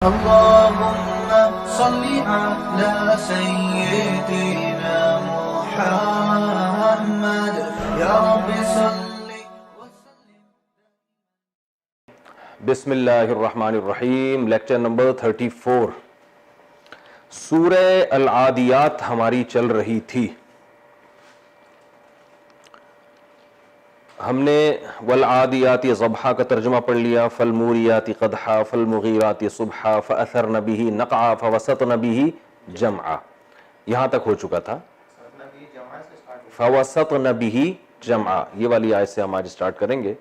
اللهم صل على سيدنا محمد یا رب صل وسلم. بسم اللہ الرحمن الرحیم. Lecture number 34. سورہ العادیات ہماری چل رہی تھی. ہم نے والعادیات ضبحا کا ترجمہ پڑھ لیا. فالموریات قدحا فالمغیرات صبحا فاثرن به نقعا فوسطن به جمعا. یہاں تک ہو چکا تھا. فوسطن به جمعا یہ والی آیت سے ہم آج سٹارٹ کریں گے.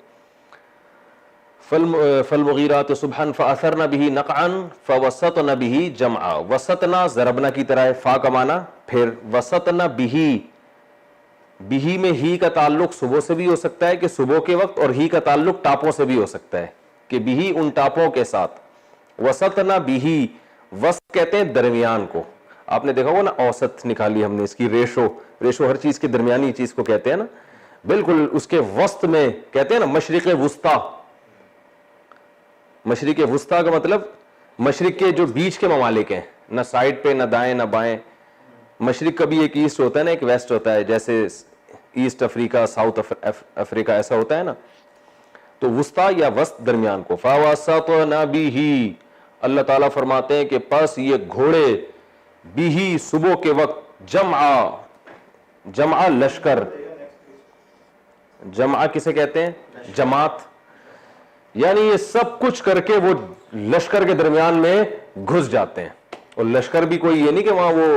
فالمغیرات صبحا فاثرن به نقعا فوسطن به جمعا. وسطنا ضربنا کی طرح ہے. فا کا معنی پھر وسطن به. بھی میں ہی کا تعلق صبح سے بھی ہو سکتا ہے کہ صبح کے وقت, اور ہی کا تعلق ٹاپوں سے بھی ہو سکتا ہے کہ بھی ان ٹاپوں کے ساتھ. وسطنا بھی, وسط کہتے ہیں درمیان کو. آپ نے دیکھا ہوگا نا, اوسط نکالی ہم نے, اس کی ریشو ہر چیز کے درمیانی چیز کو کہتے ہیں نا. بالکل اس کے وسط میں کہتے ہیں نا مشرق وسطی. مشرق وسطی کا مطلب مشرق کے جو بیچ کے ممالک ہیں, نہ سائڈ پہ نہ دائیں نہ بائیں. مشرق کا بھی ایک ایسٹ ہوتا ہے نا, ایک ویسٹ ہوتا ہے, جیسے ایسٹ افریقہ ساؤتھ افریقہ ایسا ہوتا ہے نا. تو وسطی یا وسط درمیان کو. فَوَسَطْنَ بِهِ, اللہ تعالیٰ فرماتے ہیں کہ پس یہ گھوڑے بِهِ صبح کے وقت جمع لشکر. جمع کسے کہتے ہیں؟ جماعت. یعنی یہ سب کچھ کر کے وہ لشکر کے درمیان میں گھس جاتے ہیں. اور لشکر بھی کوئی یہ نہیں کہ وہاں وہ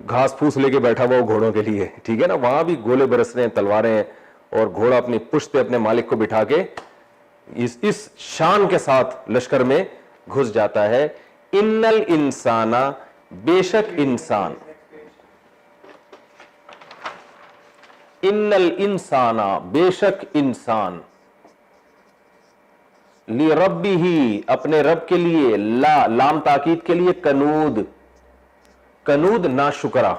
گھاس پھوس لے کے بیٹھا ہوا گھوڑوں کے لیے, ٹھیک ہے نا, وہاں بھی گولے برس رہے ہیں, تلواریں ہیں, اور گھوڑا اپنی پشت پہ اپنے مالک کو بٹھا کے اس شان کے ساتھ لشکر میں گھس جاتا ہے. ان الانسان, بے شک انسان, ان الانسان بے شک انسان, لربہ اپنے رب کے لیے, لام تاکید کے لیے, کنود ناشکرا,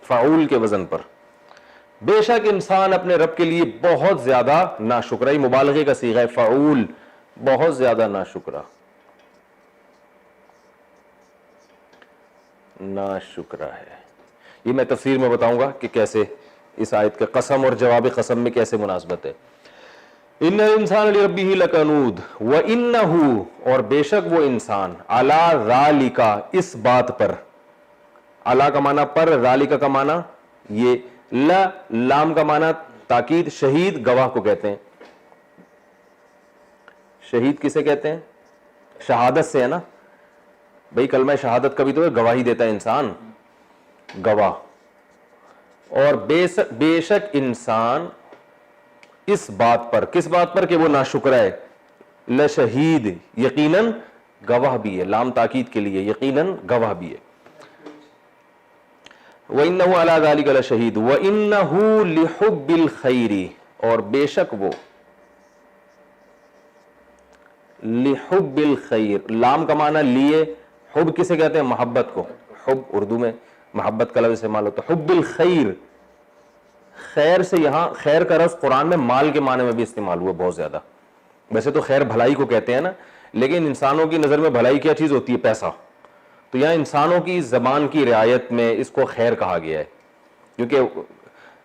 فعول کے وزن پر. بے شک انسان اپنے رب کے لیے بہت زیادہ ناشکرا. یہ مبالغے کا صیغہ ہے, فعول, بہت زیادہ ناشکرا. ہے. یہ میں تفسیر میں بتاؤں گا کہ کیسے اس آیت کا قسم اور جواب قسم میں کیسے مناسبت ہے. ان الانسان لربہ لکنود وانہ, اور بے شک وہ انسان, علی ذالک اس بات پر, علی کا معنی پر, ذالک کا معنی یہ, لام کا معنی تاکید, شہید گواہ کو کہتے ہیں. شہید کسے کہتے ہیں؟ شہادت سے ہے نا بھئی, کلمہ شہادت کا بھی تو گواہی دیتا ہے انسان, گواہ. اور بے شک انسان اس بات پر, کس بات پر کہ وہ ناشکر ہے, لشہید, یقیناً گواہ بھی ہے, لام تاکید کے لیے, یقیناً گواہ بھی ہے. وَإِنَّهُ عَلَى ذَلِكَ لَشَهِيدٌ وَإِنَّهُ لِحُبِّ الْخَيْرِ, اور بے شک وہ, لِحُبِّ الْخَيْرِ, لام کا معنی لیے, حب کسے کہتے ہیں؟ محبت کو. حب اردو میں محبت کا لفظ استعمال ہوتا ہے. حب الخیر, خیر سے یہاں خیر کا لفظ قرآن میں مال کے معنی میں بھی استعمال ہوا بہت زیادہ. ویسے تو خیر بھلائی کو کہتے ہیں نا, لیکن انسانوں کی نظر میں بھلائی کیا چیز ہوتی ہے؟ پیسہ. تو یہاں انسانوں کی زبان کی رعایت میں اس کو خیر کہا گیا ہے, کیونکہ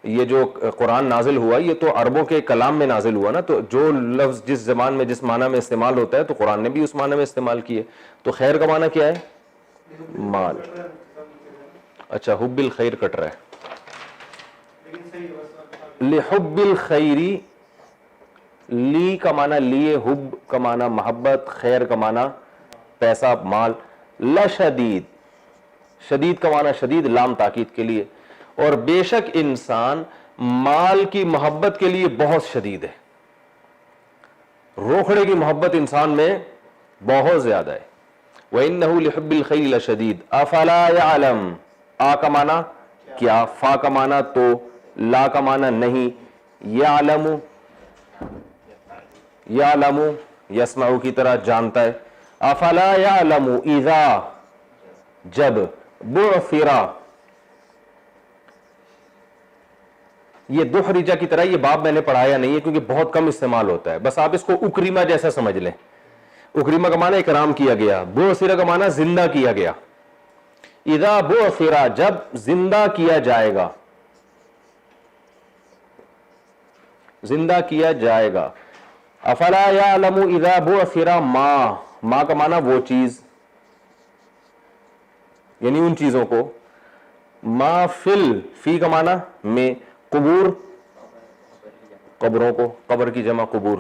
یہ جو قرآن نازل ہوا یہ تو عربوں کے کلام میں نازل ہوا نا, تو جو لفظ جس زبان میں جس معنی میں استعمال ہوتا ہے تو قرآن نے بھی اس معنی میں استعمال کیے. تو خیر کا معنی کیا ہے؟ مال. اچھا, حب الخیر کٹ رہا ہے. لحب الخیری, لی کا معنی لیے, حب کا معنی محبت, خیر کا معنی پیسہ مال. لشدید, شدید کا معنی شدید, لام تاکید کے لیے. اور بے شک انسان مال کی محبت کے لیے بہت شدید ہے, روکھڑے کی محبت انسان میں بہت زیادہ ہے. وَإِنَّهُ لِحُبِّ الْخَيْرِ لَشَدِيدٌ أَفَلَا يَعْلَمُ, آ کا معنی کیا, فا کا معنی تو, لا کا معنی نہیں, یعلم یسمع کی طرح جانتا ہے. افلا یعلم اذا, جب, بعثر, یہ دحرجہ کی طرح, یہ باب میں نے پڑھایا نہیں ہے کیونکہ بہت کم استعمال ہوتا ہے, بس آپ اس کو اکریمہ جیسا سمجھ لیں. اکریمہ کا معنی اکرام کیا گیا، بعثر کا معنی زندہ کیا گیا. اذا بعثر جب زندہ کیا جائے گا، زندہ کیا جائے گا. افلا یعلم اذا بعثر ما کا معنی وہ چیز، یعنی ان چیزوں کو. ما فی کا معنی میں، قبور قبروں کو، قبر کی جمع قبور.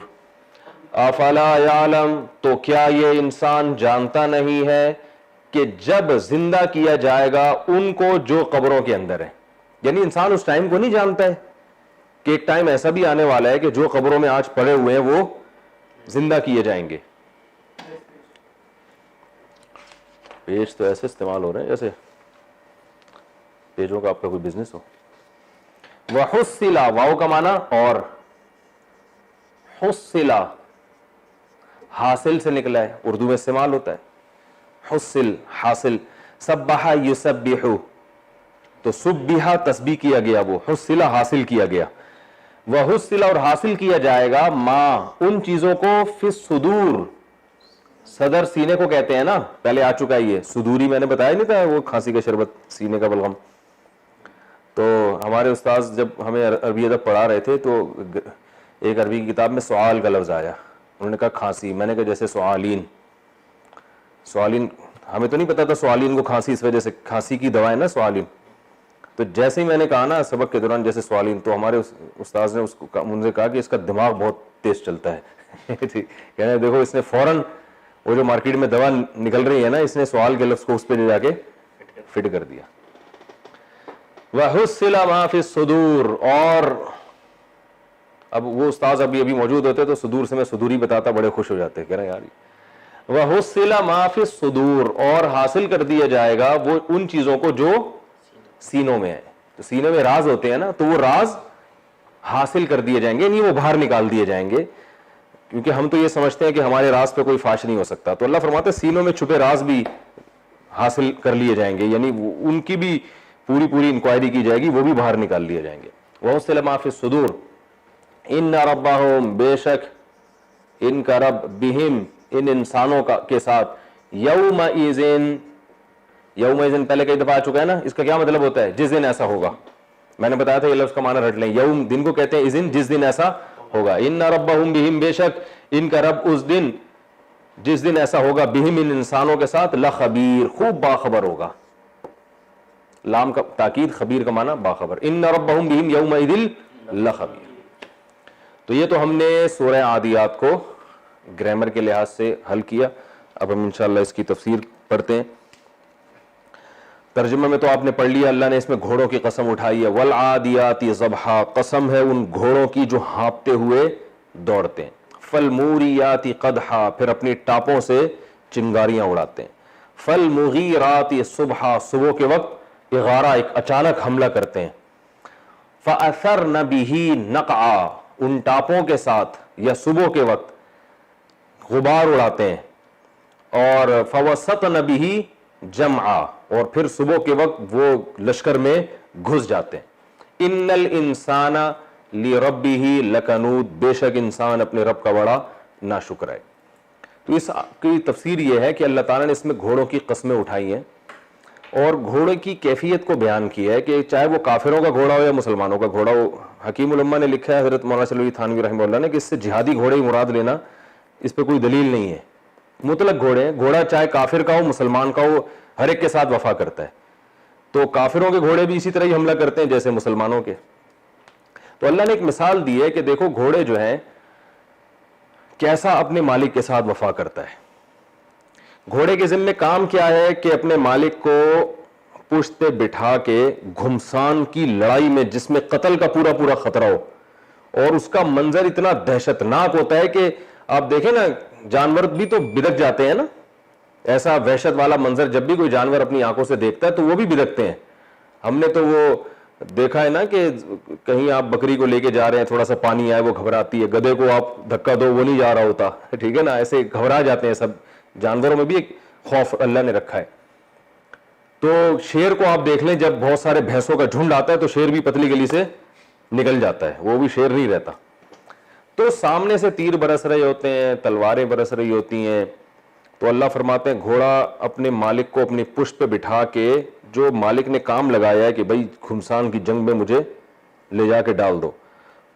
افلا یعلم تو کیا یہ انسان جانتا نہیں ہے کہ جب زندہ کیا جائے گا ان کو جو قبروں کے اندر ہے. یعنی انسان اس ٹائم کو نہیں جانتا ہے کہ ایک ٹائم ایسا بھی آنے والا ہے کہ جو قبروں میں آج پڑے ہوئے ہیں وہ زندہ کیے جائیں گے. پیج تو ایسے استعمال ہو رہے ہیں جیسے پیجوں کا آپ کا کوئی بزنس ہو. وحصل واو کا معنی اور، حصل حاصل سے نکلا ہے، اردو میں استعمال ہوتا ہے. حصل حاصل. سبح یسبح تو سبح تسبیح کیا گیا، وہ حصل حاصل کیا گیا. وحصل اور حاصل کیا جائے گا ما ان چیزوں کو، فی الصدور صدر سینے کو کہتے ہیں نا، پہلے آ چکا ہے یہ صدوری، میں نے بتایا نہیں تھا وہ کھانسی کا شربت، سینے کا بلغم. تو ہمارے استاذ جب ہمیں عربی ادب پڑھا رہے تھے تو ایک عربی کی کتاب میں سوال کا لفظ آیا، انہوں نے کہا کھانسی. میں نے کہا جیسے سوالین ہمیں تو نہیں پتا تھا سوالین کو کھانسی اس وجہ سے، کھانسی کی دوا ہے نا سوالین. تو جیسے ہی میں نے کہا نا سبق کے دوران جیسے سوالین، تو ہمارے استاذ نے ان سے کہا کہ اس کا دماغ بہت تیز چلتا ہے. کہنے دیکھو اس نے فوراً وہ جو مارکیٹ میں دوا نکل رہی ہے نا، اس نے سوال کے لفظ کو اس پہ جا کے فٹ کر دیا. وَحُصِّلَ مَا فِي الصُّدُورِ اور اب وہ استاذ ابھی موجود ہوتے تو صدور سے میں صدوری بتاتا، بڑے خوش ہو جاتے، کہہ رہے ہیں یار. وَحُصِّلَ مَا فِي الصُّدُورِ اور حاصل کر دیا جائے گا وہ ان چیزوں کو جو سینوں میں ہے. تو سینوں میں راز ہوتے ہیں نا، تو وہ راز حاصل کر دیے جائیں گے، نہیں وہ باہر نکال دیے جائیں گے. کیونکہ ہم تو یہ سمجھتے ہیں کہ ہمارے راز پہ کوئی فاش نہیں ہو سکتا، تو اللہ فرماتے ہیں سینوں میں چھپے راز بھی حاصل کر لیے جائیں گے، یعنی ان کی بھی پوری انکوائری کی جائے گی، وہ بھی باہر نکال لیے جائیں گے. وَحُصِّلَ مَا فِي الصُّدُورِ إِنَّ رَبَّهُمْ بے شک ان کا رب بہم ان انسانوں کے ساتھ یومئذ پہلے کئی دفعہ آ چکا ہے نا، اس کا کیا مطلب ہوتا ہے؟ جس دن ایسا ہوگا. میں نے بتایا تھا یہ لفظ کا معنی رٹ لیں. یوم دن کو کہتے ہیں، اذن جس دن ایسا ہوگا. ان ربہم بہم بے شک ان کا رب اس دن جس دن ایسا ہوگا، بہم ان انسانوں کے ساتھ، لخبیر خوب باخبر ہوگا. لام کا تاکید، خبیر کا معنی باخبر. ان ربہم بہم یومئذ لخبیر. تو یہ تو ہم نے سورہ عادیات کو گرامر کے لحاظ سے حل کیا. اب ہم انشاءاللہ اس کی تفسیر پڑھتے ہیں. ترجمہ میں تو آپ نے پڑھ لیا، اللہ نے اس میں گھوڑوں کی قسم اٹھائی ہے. والعادیات ضبحا قسم ہے ان گھوڑوں کی جو ہانپتے ہوئے دوڑتے ہیں. فالموریات قدحا پھر اپنی ٹاپوں سے چنگاریاں اڑاتے ہیں. فالمغیرات صبحا صبح کے وقت اغارہ ایک اچانک حملہ کرتے ہیں. فاثرن به نقعا ان ٹاپوں کے ساتھ یا صبح کے وقت غبار اڑاتے ہیں. اور فوسطن به جمعا اور پھر صبح کے وقت وہ لشکر میں گھس جاتے ہیں. ان الانسان لربہ لکنود بے شک انسان اپنے رب کا بڑا ناشکر ہے. تو اس کی تفسیر یہ ہے کہ اللہ تعالیٰ نے اس میں گھوڑوں کی قسمیں اٹھائی ہیں اور گھوڑے کی کیفیت کو بیان کیا ہے کہ چاہے وہ کافروں کا گھوڑا ہو یا مسلمانوں کا گھوڑا ہو. حکیم الامہ نے لکھا ہے حضرت مولانا سلوی تھانوی رحمہ اللہ نے کہ اس سے جہادی گھوڑے ہی مراد لینا اس پہ کوئی دلیل نہیں ہے. مطلق گھوڑے ہیں، گھوڑا چاہے کافر کا ہو مسلمان کا ہو ہر ایک کے ساتھ وفا کرتا ہے. تو کافروں کے گھوڑے بھی اسی طرح ہی حملہ کرتے ہیں جیسے مسلمانوں کے. تو اللہ نے ایک مثال دی ہے کہ دیکھو گھوڑے جو ہیں کیسا اپنے مالک کے ساتھ وفا کرتا ہے. گھوڑے کے ذمہ کام کیا ہے کہ اپنے مالک کو پشت پہ بٹھا کے گھمسان کی لڑائی میں جس میں قتل کا پورا خطرہ ہو، اور اس کا منظر اتنا دہشتناک ہوتا ہے کہ آپ دیکھیں نا جانور بھی تو بدک جاتے ہیں نا. ایسا وحشت والا منظر جب بھی کوئی جانور اپنی آنکھوں سے دیکھتا ہے تو وہ بھی بدکتے ہیں. ہم نے تو وہ دیکھا ہے نا کہ کہیں آپ بکری کو لے کے جا رہے ہیں، تھوڑا سا پانی آئے وہ گھبراتی ہے، گدھے کو آپ دھکا دو وہ نہیں جا رہا ہوتا، ٹھیک ہے نا، ایسے گھبرا جاتے ہیں. سب جانوروں میں بھی ایک خوف اللہ نے رکھا ہے. تو شیر کو آپ دیکھ لیں، جب بہت سارے بھینسوں کا جھنڈ آتا ہے تو شیر بھی پتلی گلی سے نکل جاتا ہے، وہ بھی شیر نہیں رہتا. تو سامنے سے تیر برس رہے ہوتے ہیں، تلواریں برس رہی ہوتی ہیں، تو اللہ فرماتے ہیں گھوڑا اپنے مالک کو اپنی پشت پہ بٹھا کے، جو مالک نے کام لگایا ہے کہ بھائی گھمسان کی جنگ میں مجھے لے جا کے ڈال دو،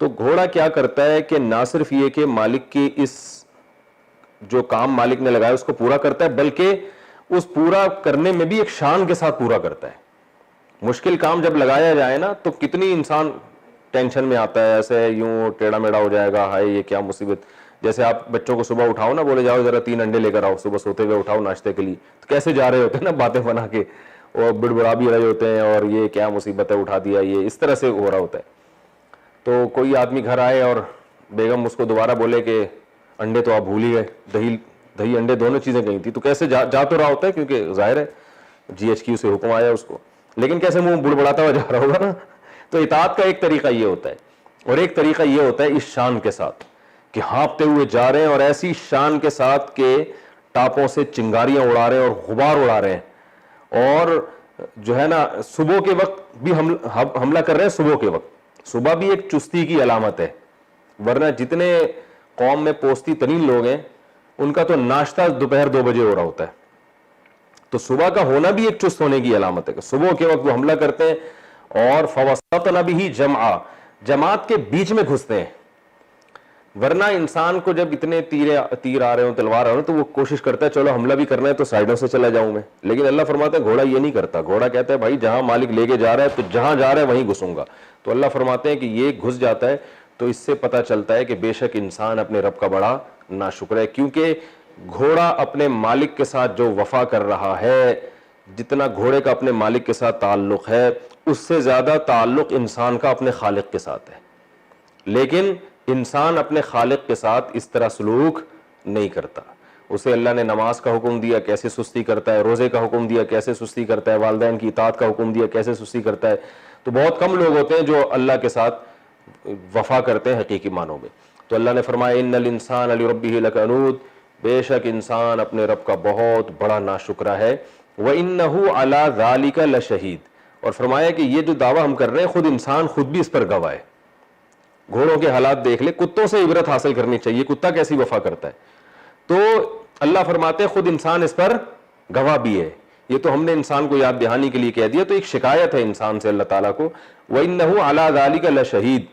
تو گھوڑا کیا کرتا ہے کہ نہ صرف یہ کہ مالک کی اس جو کام مالک نے لگایا اس کو پورا کرتا ہے، بلکہ اس پورا کرنے میں بھی ایک شان کے ساتھ پورا کرتا ہے۔ مشکل کام جب لگایا جائے نا تو کتنی انسان ٹینشن میں آتا ہے، ایسے یوں ٹیڑھا میڑا ہو جائے گا، ہائے یہ کیا مصیبت۔ جیسے آپ بچوں کو صبح اٹھاؤ نا، بولے جاؤ ذرا 3 انڈے لے کر آؤ، صبح سوتے ہوئے اٹھاؤ ناشتے کے لیے، تو کیسے جا رہے ہوتے ہیں نا باتیں بنا کے، اور بڑبڑا بھی رہے ہوتے ہیں، اور یہ کیا مصیبت ہے اٹھا دیا، یہ اس طرح سے ہو رہا ہوتا ہے۔ تو کوئی آدمی گھر آئے اور بیگم اس کو دوبارہ بولے کہ انڈے تو آپ بھول ہی گئے، دہی انڈے دونوں چیزیں گئی تھی، تو کیسے جا تو رہا ہوتا ہے، کیونکہ ظاہر ہے GHQ سے حکم آیا اس کو، لیکن کیسے منہ بڑبڑاتا ہوا جا رہا ہوگا نا۔ تو اطاعت کا ایک طریقہ یہ ہوتا ہے، اور ایک طریقہ یہ ہوتا ہے اس شان کے ساتھ کہ ہانپتے ہوئے جا رہے ہیں، اور ایسی شان کے ساتھ کہ ٹاپوں سے چنگاریاں اڑا رہے ہیں اور غبار اڑا رہے ہیں، اور جو ہے نا صبح کے وقت بھی حملہ کر رہے ہیں۔ صبح کے وقت، صبح بھی ایک چستی کی علامت ہے، ورنہ جتنے قوم میں پوستی ترین لوگ ہیں ان کا تو ناشتہ دوپہر 2 بجے ہو رہا ہوتا ہے۔ تو صبح کا ہونا بھی ایک چست ہونے کی علامت ہے کہ صبح کے وقت وہ حملہ کرتے ہیں، اور فوسطن به جمعا، جماعت کے بیچ میں گھستے ہیں۔ ورنہ انسان کو جب اتنے تیر آ رہے ہوں، تلوار آ رہے ہوں، تو وہ کوشش کرتا ہے چلو حملہ بھی کرنا ہے تو سائڈوں سے چلا جاؤں میں، لیکن اللہ فرماتا ہے گھوڑا یہ نہیں کرتا۔ گھوڑا کہتا ہے بھائی جہاں مالک لے کے جا رہا ہے تو جہاں جا رہا ہے وہیں گھسوں گا۔ تو اللہ فرماتے ہیں کہ یہ گھس جاتا ہے، تو اس سے پتہ چلتا ہے کہ بے شک انسان اپنے رب کا بڑا ناشکر ہے، کیونکہ گھوڑا اپنے مالک کے ساتھ جو وفا کر رہا ہے، جتنا گھوڑے کا اپنے مالک کے ساتھ تعلق ہے اس سے زیادہ تعلق انسان کا اپنے خالق کے ساتھ ہے، لیکن انسان اپنے خالق کے ساتھ اس طرح سلوک نہیں کرتا۔ اسے اللہ نے نماز کا حکم دیا، کیسے سستی کرتا ہے، روزے کا حکم دیا، کیسے سستی کرتا ہے، والدین کی اطاعت کا حکم دیا، کیسے سستی کرتا ہے۔ تو بہت کم لوگ ہوتے ہیں جو اللہ کے ساتھ وفا کرتے ہیں حقیقی معنوں میں۔ تو اللہ نے فرمایا ان الانسان لربہ لکنود، بے شک انسان اپنے رب کا بہت بڑا ناشکرا ہے، وَإِنَّهُ عَلَى ذَلِكَ لَشَهِيدٌ، اور فرمایا کہ یہ جو دعویٰ ہم کر رہے ہیں خود انسان خود بھی اس پر گواہ ہے۔ گھوڑوں کے حالات دیکھ لے، کتوں سے عبرت حاصل کرنی چاہیے، کتا کیسی وفا کرتا ہے۔ تو اللہ فرماتے ہیں خود انسان اس پر گواہ بھی ہے۔ یہ تو ہم نے انسان کو یاد دہانی کے لیے کہہ دیا، تو ایک شکایت ہے انسان سے اللہ تعالیٰ کو، وَإِنَّهُ عَلَى ذَلِكَ لَشَهِيدٌ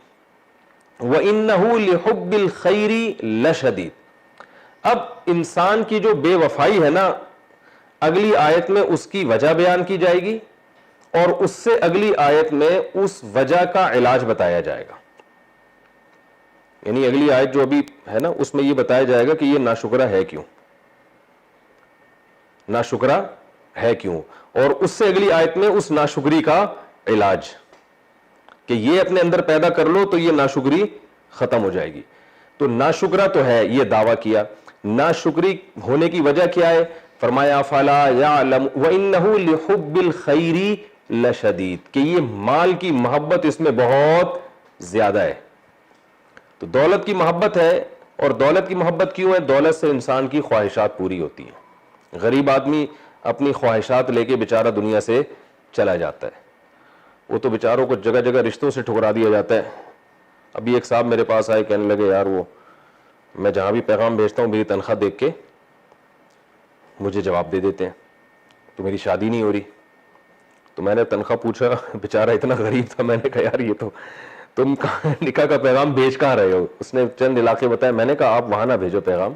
وَإِنَّهُ لِحُبِّ الْخَيْرِ لَشَدِيدٌ۔ اب انسان کی جو بے وفائی ہے نا، اگلی آیت میں اس کی وجہ بیان کی جائے گی، اور اس سے اگلی آیت میں اس وجہ کا علاج بتایا جائے گا۔ یعنی اگلی آیت جو ابھی ہے نا اس میں یہ بتایا جائے گا کہ یہ ناشکرا ہے کیوں، ناشکرا ہے کیوں، اور اس سے اگلی آیت میں اس ناشکری کا علاج کہ یہ اپنے اندر پیدا کر لو تو یہ ناشکری ختم ہو جائے گی۔ تو ناشکرا تو ہے، یہ دعویٰ کیا۔ ناشکری ہونے کی وجہ کیا ہے؟ فرمایا فلا یعلم وَإِنَّهُ لِحُبِّ الْخَيْرِ لَشَدِيدٌ، کہ یہ مال کی محبت اس میں بہت زیادہ ہے۔ تو دولت کی محبت ہے، اور دولت کی محبت کیوں ہے؟ دولت سے انسان کی خواہشات پوری ہوتی ہیں۔ غریب آدمی اپنی خواہشات لے کے بیچارہ دنیا سے چلا جاتا ہے، وہ تو بیچاروں کو جگہ جگہ رشتوں سے ٹھکرا دیا جاتا ہے۔ ابھی ایک صاحب میرے پاس آئے، کہنے لگے یار وہ میں جہاں بھی پیغام بھیجتا ہوں میری تنخواہ دیکھ کے مجھے جواب دے دیتے ہیں تو میری شادی نہیں ہو رہی۔ تو میں نے تنخواہ پوچھا، بیچارہ اتنا غریب تھا، میں نے کہا یار یہ تو تم نکاح کا پیغام بھیج کہاں رہے ہو؟ اس نے چند علاقے بتائے، میں نے کہا آپ وہاں نہ بھیجو پیغام،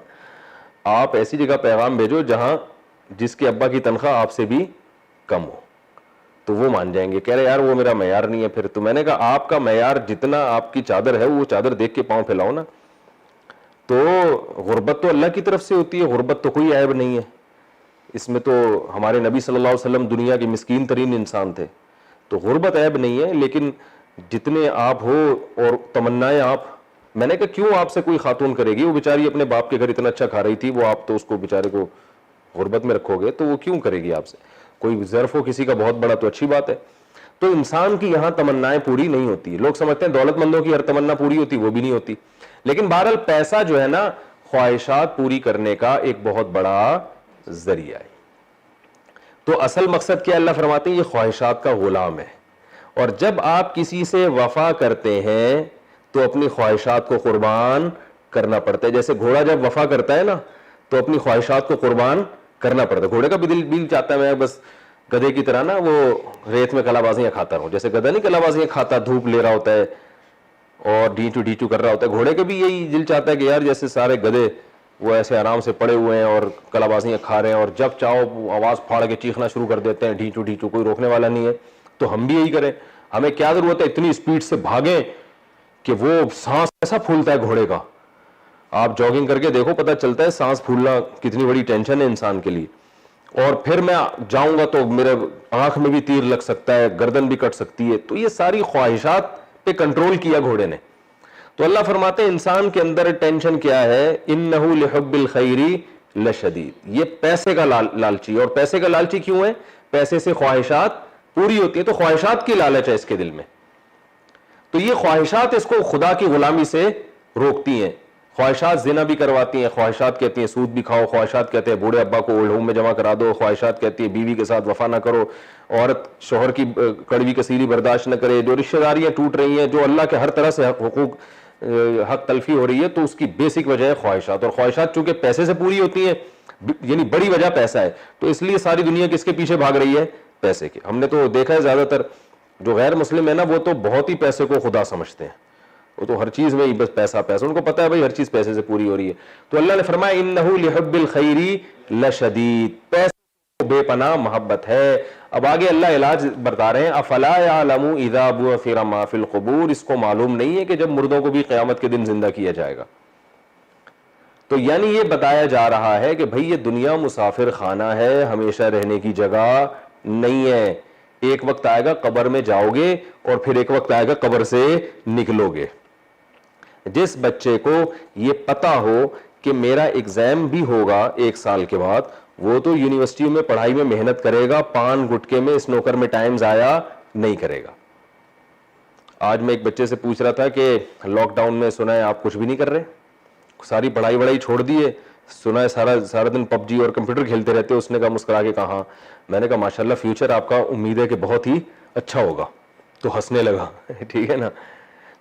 آپ ایسی جگہ پیغام بھیجو جہاں جس کے ابا کی تنخواہ آپ سے بھی کم ہو، تو وہ مان جائیں گے۔ کہہ رہے یار وہ میرا معیار نہیں ہے پھر۔ تو میں نے کہا آپ کا معیار جتنا آپ کی چادر ہے وہ چادر دیکھ کے پاؤں پھیلاؤ نا۔ تو غربت تو اللہ کی طرف سے ہوتی ہے، غربت تو کوئی عیب نہیں ہے اس میں۔ تو ہمارے نبی صلی اللہ علیہ وسلم دنیا کے مسکین ترین انسان تھے، تو غربت عیب نہیں ہے، لیکن جتنے آپ ہو اور تمنائیں آپ، میں نے کہا کیوں آپ سے کوئی خاتون کرے گی؟ وہ بیچاری اپنے باپ کے گھر اتنا اچھا کھا رہی تھی، وہ آپ تو اس کو بیچارے کو غربت میں رکھو گے تو وہ کیوں کرے گی آپ سے؟ کوئی ظرف ہو کسی کا بہت بڑا تو اچھی بات ہے۔ تو انسان کی یہاں تمنائیں پوری نہیں ہوتی۔ لوگ سمجھتے ہیں دولت مندوں کی ہر تمنا پوری ہوتی، وہ بھی نہیں ہوتی۔ لیکن بہرحال پیسہ جو ہے نا خواہشات پوری کرنے کا ایک بہت بڑا ذریعہ ہے۔ تو اصل مقصد کیا؟ اللہ فرماتے ہیں یہ خواہشات کا غلام ہے، اور جب آپ کسی سے وفا کرتے ہیں تو اپنی خواہشات کو قربان کرنا پڑتا ہے۔ جیسے گھوڑا جب وفا کرتا ہے نا تو اپنی خواہشات کو قربان کرنا پڑتا ہے. گھوڑے کا بھی دل چاہتا ہے میں بس گدھے کی طرح نا وہ ریت میں کلا بازیاں کھاتا رہوں. جیسے گدھا نہیں کلا بازیاں کھاتا, دھوپ لے رہا ہوتا ہے اور ڈھیچو کر رہا ہوتا ہے, گھوڑے کے بھی یہی دل چاہتا ہے کہ یار جیسے سارے گدھے وہ ایسے آرام سے پڑے ہوئے ہیں اور کلا بازیاں کھا رہے ہیں, اور جب چاہو آواز پھاڑ کے چیخنا شروع کر دیتے ہیں, ڈھیچو کوئی روکنے والا نہیں ہے. تو ہم بھی یہی کریں. ہمیں کیا ضرورت ہے اتنی اسپیڈ سے بھاگیں کہ وہ سانس ایسا پھولتا ہے گھوڑے کا, آپ جاگنگ کر کے دیکھو پتہ چلتا ہے سانس پھولنا کتنی بڑی ٹینشن ہے انسان کے لیے. اور پھر میں جاؤں گا تو میرے آنکھ میں بھی تیر لگ سکتا ہے, گردن بھی کٹ سکتی ہے. تو یہ ساری خواہشات پہ کنٹرول کیا گھوڑے نے. تو اللہ فرماتے ہیں انسان کے اندر ٹینشن کیا ہے, انہ لحب الخیر لشدید, یہ پیسے کا لالچی. اور پیسے کا لالچی کیوں ہے؟ پیسے سے خواہشات پوری ہوتی ہیں, تو خواہشات کی لالچ ہے اس کے دل میں. تو یہ خواہشات اس کو خدا کی غلامی سے روکتی ہیں. خواہشات زنا بھی کرواتی ہیں, خواہشات کہتی ہیں سود بھی کھاؤ, خواہشات کہتے ہیں بوڑھے ابا کو اولڈ ہوم میں جمع کرا دو, خواہشات کہتی ہیں بیوی کے ساتھ وفا نہ کرو, عورت شوہر کی کڑوی کسیلی برداشت نہ کرے, جو رشتہ داریاں ٹوٹ رہی ہیں, جو اللہ کے ہر طرح سے حق تلفی ہو رہی ہے, تو اس کی بیسک وجہ ہے خواہشات. اور خواہشات چونکہ پیسے سے پوری ہوتی ہیں, یعنی بڑی وجہ پیسہ ہے, تو اس لیے ساری دنیا کس کے پیچھے بھاگ رہی ہے؟ پیسے کے. ہم نے تو دیکھا ہے زیادہ تر جو غیر مسلم ہے نا وہ تو بہت ہی پیسے کو خدا سمجھتے ہیں, وہ تو ہر چیز میں ہی بس پیسہ, ان کو پتا ہے بھائی ہر چیز پیسے سے پوری ہو رہی ہے. تو اللہ نے فرمایا انہ لحب الخیر لشدید, پیسے کو بے پناہ محبت ہے. اب آگے اللہ علاج بتا رہے ہیں, افلا یعلم اذا بعثر ما فی القبور, اس کو معلوم نہیں ہے کہ جب مردوں کو بھی قیامت کے دن زندہ کیا جائے گا. تو یعنی یہ بتایا جا رہا ہے کہ بھئی یہ دنیا مسافر خانہ ہے, ہمیشہ رہنے کی جگہ نہیں ہے. ایک وقت آئے گا قبر میں جاؤ گے اور پھر ایک وقت آئے گا قبر سے نکلو گے. جس بچے کو یہ پتا ہو کہ میرا ایگزام بھی ہوگا ایک سال کے بعد, وہ تو یونیورسٹی میں پڑھائی میں محنت کرے گا, پان گٹکے میں سنوکر میں ٹائم ضائع نہیں کرے گا. آج میں ایک بچے سے پوچھ رہا تھا کہ لاک ڈاؤن میں سنا ہے آپ کچھ بھی نہیں کر رہے, ساری پڑھائی چھوڑ دیے, سنا ہے سارا دن پب جی اور کمپیوٹر کھیلتے رہتے. اس نے کہا مسکرا کے کہا, میں نے کہا ماشاءاللہ فیوچر آپ کا امید ہے کہ بہت ہی اچھا ہوگا. تو ہنسنے لگا. ٹھیک ہے نا.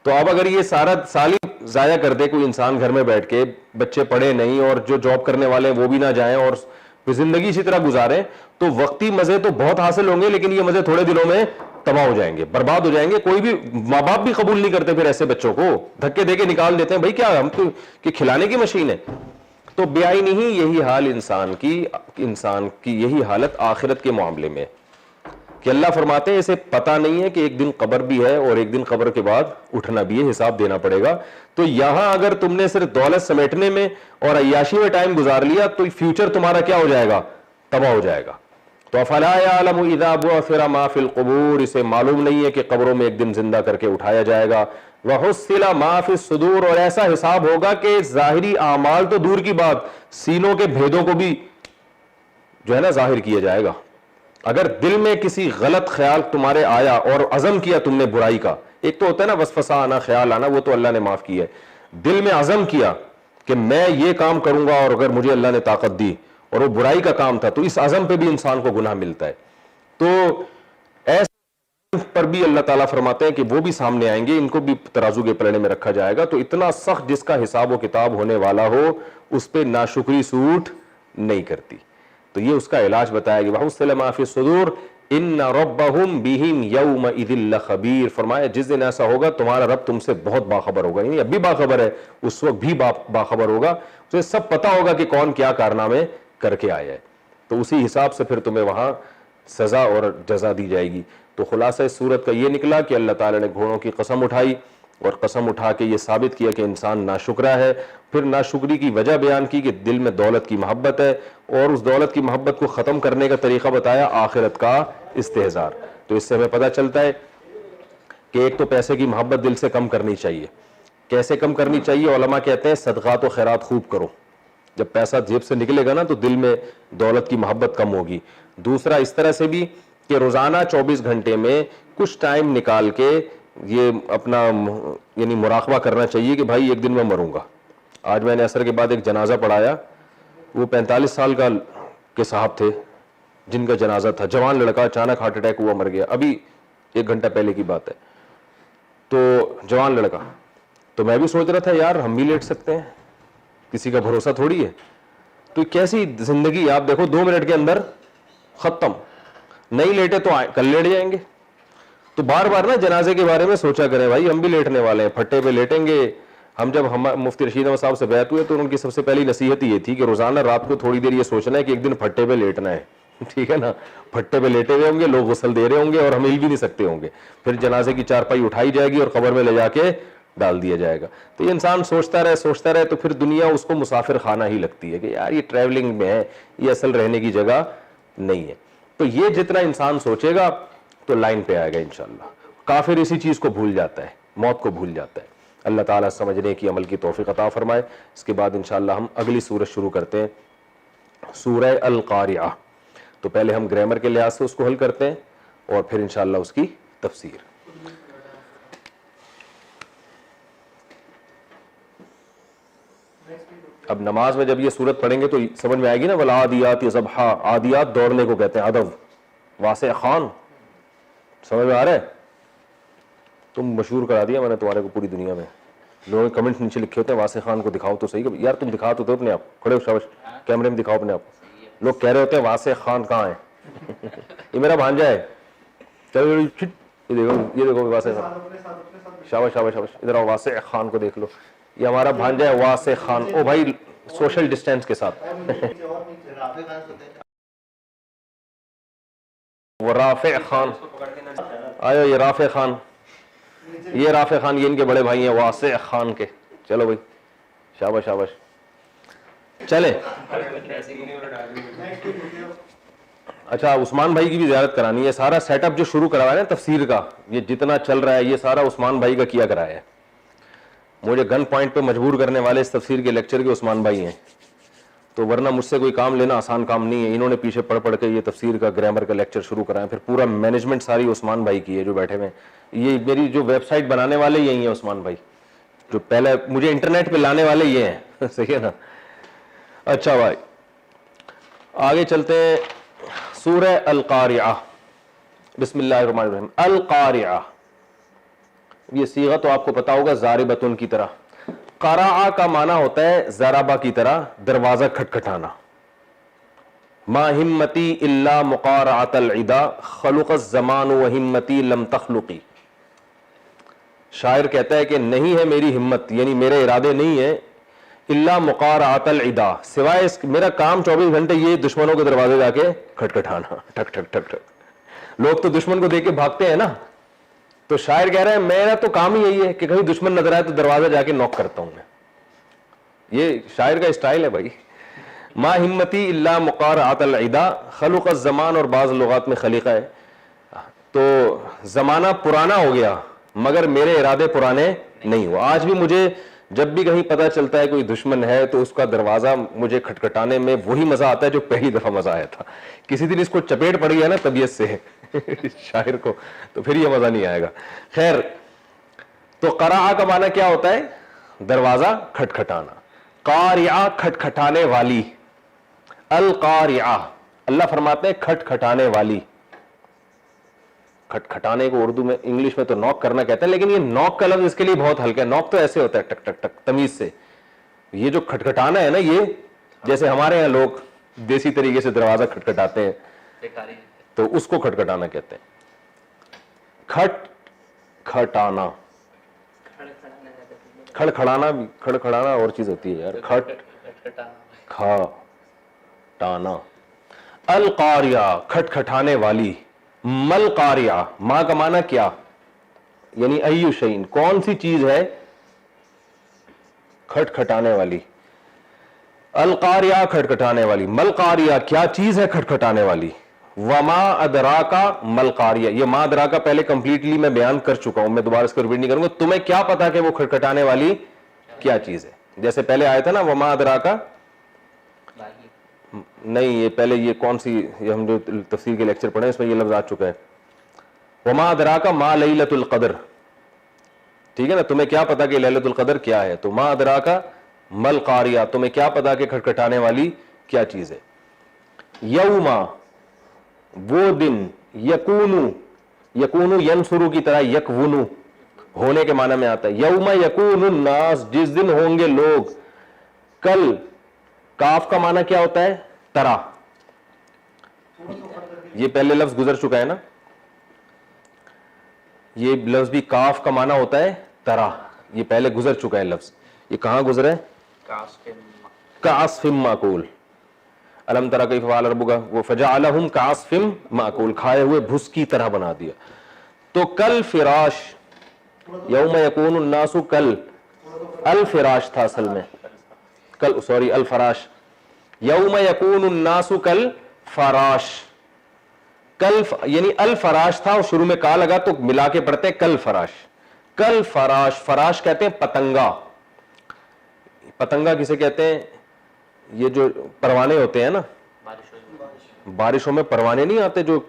تو اب اگر یہ سارا سال ہی ضائع کر دے کوئی انسان گھر میں بیٹھ کے, بچے پڑھے نہیں اور جو جاب کرنے والے ہیں وہ بھی نہ جائیں اور زندگی اسی طرح گزاریں, تو وقتی مزے تو بہت حاصل ہوں گے لیکن یہ مزے تھوڑے دنوں میں تباہ ہو جائیں گے, برباد ہو جائیں گے. کوئی بھی ماں باپ بھی قبول نہیں کرتے پھر ایسے بچوں کو, دھکے دے کے نکال دیتے ہیں. بھائی کیا ہم تو کہ کھلانے کی مشین ہے. تو بیائی نہیں, یہی حال انسان کی یہی حالت آخرت کے معاملے میں, کہ اللہ فرماتے ہیں اسے پتا نہیں ہے کہ ایک دن قبر بھی ہے اور ایک دن قبر کے بعد اٹھنا بھی ہے, حساب دینا پڑے گا. تو یہاں اگر تم نے صرف دولت سمیٹنے میں اور عیاشی میں ٹائم گزار لیا تو فیوچر تمہارا کیا ہو جائے گا؟ تباہ ہو جائے گا. تو افلا یعلم اذا بعثر ما فی القبور, اسے معلوم نہیں ہے کہ قبروں میں ایک دن زندہ کر کے اٹھایا جائے گا. وحصل ما فی الصدور, اور ایسا حساب ہوگا کہ ظاہری اعمال تو دور کی بات, سینوں کے بھیدوں کو بھی جو ہے نا ظاہر کیا جائے گا. اگر دل میں کسی غلط خیال تمہارے آیا اور عزم کیا تم نے برائی کا, ایک تو ہوتا ہے نا وسوسہ آنا, خیال آنا, وہ تو اللہ نے معاف کیا ہے. دل میں عزم کیا کہ میں یہ کام کروں گا اور اگر مجھے اللہ نے طاقت دی اور وہ برائی کا کام تھا, تو اس عزم پہ بھی انسان کو گناہ ملتا ہے. تو ایسے پر بھی اللہ تعالیٰ فرماتے ہیں کہ وہ بھی سامنے آئیں گے, ان کو بھی ترازو کے پلڑے میں رکھا جائے گا. تو اتنا سخت جس کا حساب و کتاب ہونے والا ہو اس پہ ناشکری سوٹ نہیں کرتی. تو یہ اس کا علاج بتایا گیا. وَحُصِّلَ مَا فِي الصُّدُورِ إِنَّ رَبَّهُمْ بِهِمْ يَوْمَئِذٍ لَخَبِيرٌ, فرمایا جس دن ایسا ہوگا تمہارا رب تم سے بہت باخبر ہوگا. یعنی اب بھی باخبر ہے, اس وقت بھی باخبر ہوگا. تو سب پتا ہوگا کہ کون کیا کارنامے کر کے آیا ہے. تو اسی حساب سے پھر تمہیں وہاں سزا اور جزا دی جائے گی. تو خلاصہ اس صورت کا یہ نکلا کہ اللہ تعالیٰ نے گھوڑوں کی قسم اٹھائی اور قسم اٹھا کے یہ ثابت کیا کہ انسان ناشکرا ہے. پھر ناشکری کی وجہ بیان کی کہ دل میں دولت کی محبت ہے, اور اس دولت کی محبت کو ختم کرنے کا طریقہ بتایا آخرت کا استحضار. تو اس سے ہمیں پتہ چلتا ہے کہ ایک تو پیسے کی محبت دل سے کم کرنی چاہیے. کیسے کم کرنی چاہیے؟ علماء کہتے ہیں صدقات و خیرات خوب کرو. جب پیسہ جیب سے نکلے گا نا تو دل میں دولت کی محبت کم ہوگی. دوسرا اس طرح سے بھی کہ روزانہ 24 گھنٹے میں کچھ ٹائم نکال کے یہ اپنا یعنی مراقبہ کرنا چاہیے کہ بھائی ایک دن میں مروں گا. آج میں نے عصر کے بعد ایک جنازہ پڑھایا, وہ 45 سال کا کے صاحب تھے جن کا جنازہ تھا, جوان لڑکا, اچانک ہارٹ اٹیک ہوا, مر گیا. ابھی 1 گھنٹہ پہلے کی بات ہے. تو جوان لڑکا, تو میں بھی سوچ رہا تھا یار ہم بھی لیٹ سکتے ہیں, کسی کا بھروسہ تھوڑی ہے. تو کیسی زندگی, آپ دیکھو 2 منٹ کے اندر ختم, نہیں لیٹے تو کل لیٹ جائیں گے. تو بار بار نا جنازے کے بارے میں سوچا کریں بھائی, ہم بھی لیٹنے والے ہیں, پھٹے پہ لیٹیں گے. ہم جب مفتی رشید احمد صاحب سے بیعت ہوئے تو ان کی سب سے پہلی نصیحت یہ تھی کہ روزانہ رات کو تھوڑی دیر یہ سوچنا ہے کہ ایک دن پھٹے پہ لیٹنا ہے, ٹھیک ہے نا. پھٹے پہ لیٹے ہوئے ہوں گے, لوگ غسل دے رہے ہوں گے اور ہم ہل بھی نہیں سکتے ہوں گے, پھر جنازے کی چارپائی اٹھائی جائے گی اور قبر میں لے جا کے ڈال دیا جائے گا. تو یہ انسان سوچتا رہے تو پھر دنیا اس کو مسافر خانہ ہی لگتی ہے کہ یار یہ ٹریولنگ میں ہے, یہ اصل رہنے کی جگہ نہیں ہے. تو یہ جتنا انسان سوچے گا تو لائن پہ آئے گا انشاءاللہ. کافر اسی چیز کو بھول جاتا ہے, موت کو بھول جاتا ہے. اللہ تعالیٰ سمجھنے کی, عمل کی توفیق عطا فرمائے. اس کے بعد انشاءاللہ ہم اگلی سورت شروع کرتے ہیں, سورہ القاریعہ. تو پہلے ہم گرامر کے لحاظ سے اس کو حل کرتے ہیں اور پھر انشاءاللہ اس کی تفسیر. اب نماز میں جب یہ سورت پڑھیں گے تو سمجھ میں آئے گی نا, والعادیات ضبحا. عادیات دوڑنے کو کہتے ہیں, ادب. واسع خان, سمجھ میں آ رہا ہے؟ تم مشہور کرا دیا میں نے تمہارے کو پوری دنیا میں. لوگوں نے کمنٹ نیچے لکھے ہوتے ہیں واسع خان کو دکھاؤ تو صحیح. یار تم دکھا تو دو اپنے آپ, کھڑے ہو شاباش, کیمرے میں دکھاؤ اپنے آپ. لوگ کہہ رہے ہوتے ہیں واسع خان کہاں ہے؟ یہ میرا بھانجا ہے. چلو یہ دیکھو واسع خان, شاباش شاباش شاباش. ادھر آؤ, واسع خان کو دیکھ لو, یہ ہمارا بھانجا ہے واسع خان. او بھائی سوشل ڈسٹینس کے ساتھ. وہ رافع خان آئے, یہ رافع خان, یہ رافع خان, یہ ان کے بڑے بھائی ہیں واسع خان کے. چلو بھائی شاباش شاباش. چلیں اچھا, عثمان بھائی کی بھی زیارت کرانی ہے. سارا سیٹ اپ جو شروع کروایا نا تفسیر کا, یہ جتنا چل رہا ہے یہ سارا عثمان بھائی کا کیا کرایا ہے. مجھے گن پوائنٹ پہ مجبور کرنے والے اس تفسیر کے لیکچر کے عثمان بھائی ہیں. تو ورنہ مجھ سے کوئی کام لینا آسان کام نہیں ہے. انہوں نے پیچھے پڑھ کے یہ تفسیر کا گرامر کا لیکچر شروع کرایا. پھر پورا مینجمنٹ ساری عثمان بھائی کی ہے جو بیٹھے ہوئے. یہ میری جو ویب سائٹ بنانے والے یہی ہیں عثمان بھائی, جو پہلے مجھے انٹرنیٹ پہ لانے والے یہ ہیں. صحیح ہے نا. اچھا بھائی آگے چلتے ہیں. سورہ القاریعہ. بسم اللہ الرحمن الرحیم. القاریعہ, یہ صیغہ تو آپ کو پتا ہوگا ضاربتن کی طرح. قرع کا معنی ہوتا ہے ضربہ کی طرح, دروازہ کھٹکھٹانا. ما ہمتی الا مقارعۃ العدا خلق الزمان وہمتی لم تخلقی. شاعر کہتا ہے کہ نہیں ہے میری ہمت, یعنی میرے ارادے نہیں ہیں, الا مقارعۃ العدا, سوائے اس میرا کام 24 گھنٹے یہ دشمنوں کے دروازے جا کے کھٹکھٹانا, ٹھک ٹھک ٹھک ٹھک. لوگ تو دشمن کو دیکھ کے بھاگتے ہیں نا, تو شاعر کہہ رہا ہے میرا تو کام ہی یہی ہے کہ کہیں دشمن نظر آئے تو دروازہ جا کے نوک کرتا ہوں میں. یہ شاعر کا اسٹائل ہے بھائی. ما ہمتی الا مقارعۃ العدا خلق الزمان, اور بعض لغات میں خلیقہ ہے. تو زمانہ پرانا ہو گیا مگر میرے ارادے پرانے نہیں ہوا. آج بھی مجھے جب بھی کہیں پتہ چلتا ہے کوئی دشمن ہے تو اس کا دروازہ مجھے کھٹکھٹانے میں وہی مزہ آتا ہے جو پہلی دفعہ مزہ آیا تھا. کسی دن اس کو چپیٹ پڑ گیا نا طبیعت سے شاعر کو, تو پھر یہ مزہ نہیں آئے گا. خیر, تو قرع کا معنی کیا ہوتا ہے؟ دروازہ کھٹکھٹانا. قاریعہ کھٹکھٹانے والی. القاریعہ, اللہ فرماتے ہیں کھٹکھٹانے والی. کھٹکھٹانے کو اردو میں, انگلش میں تو نوک کرنا کہتے ہیں, لیکن یہ نوک کا لفظ اس کے لیے بہت ہلکا ہے. نوک تو ایسے ہوتا ہے ٹک ٹک ٹک تمیز سے. یہ جو کھٹکھٹانا ہے نا, یہ جیسے ہمارے یہاں لوگ دیسی طریقے سے دروازہ کھٹکھٹاتے ہیں تو اس کو کھٹکھٹانا کہتے ہیں. کھٹ کھٹانا, کھڑکھڑانا اور چیز ہوتی ہے یار. کھٹ کھٹانا. القاریہ کھٹکھٹانے والی. مل قاریہ, ماں کا معنی کیا, یعنی ایو شیء, کون سی چیز ہے کھٹکھٹانے والی. القاریہ کھٹکھٹانے والی. مل قاریہ, کیا چیز ہے کھٹکھٹانے والی. وما ادراکا مل قاریہ, یہ ما ادراکا پہلے کمپلیٹلی میں بیان کر چکا ہوں, میں دوبارہ اس کو ریپیٹ نہیں کروں گا. تمہیں کیا پتا کہ وہ کھٹکھٹانے والی کیا چیز ہے. جیسے پہلے آیا تھا نا وما ادراکا, نہیں یہ پہلے یہ کون سی, یہ ہم جو تفسیر کے لیکچر پڑھے اس میں یہ لفظ آ چکا ہے. وما ادراکا ما لیلۃ القدر, ٹھیک ہے نا. تمہیں کیا پتا کہ لیلۃ القدر کیا ہے. تو ما ادراکا مل قاریہ, تمہیں کیا پتا کہ کھٹکھٹانے والی کیا چیز ہے. یوما, وہ دن. یکونو, یکونو ینصرو کی طرح یکونو ہونے کے معنی میں آتا ہے. یوم یکون الناس, جس دن ہوں گے لوگ. کل کاف کا معنی کیا ہوتا ہے؟ طرح. یہ پہلے لفظ گزر چکا ہے نا, یہ لفظ بھی کاف کا معنی ہوتا ہے طرح, یہ پہلے گزر چکا ہے لفظ. یہ کہاں گزرا ہے؟ کعصف ماکول. الم تری کیف فعل ربک فجعلہم کعصف ماکول, کھائے ہوئے بھس کی طرح بنا دیا. تو کل فراش, یوم یکون الناس کل, الفراش تھا اصل میں, کل سوری الفراش. یوم یکون الناس کل فراش, کل یعنی الفراش تھا اور شروع میں کا لگا تو ملا کے پڑھتے کل فراش. کل فراش, فراش کہتے ہیں پتنگا. پتنگا کسے کہتے ہیں؟ یہ جو پروانے ہوتے ہیں نا, بارشوں میں پروانے نہیں آتے جو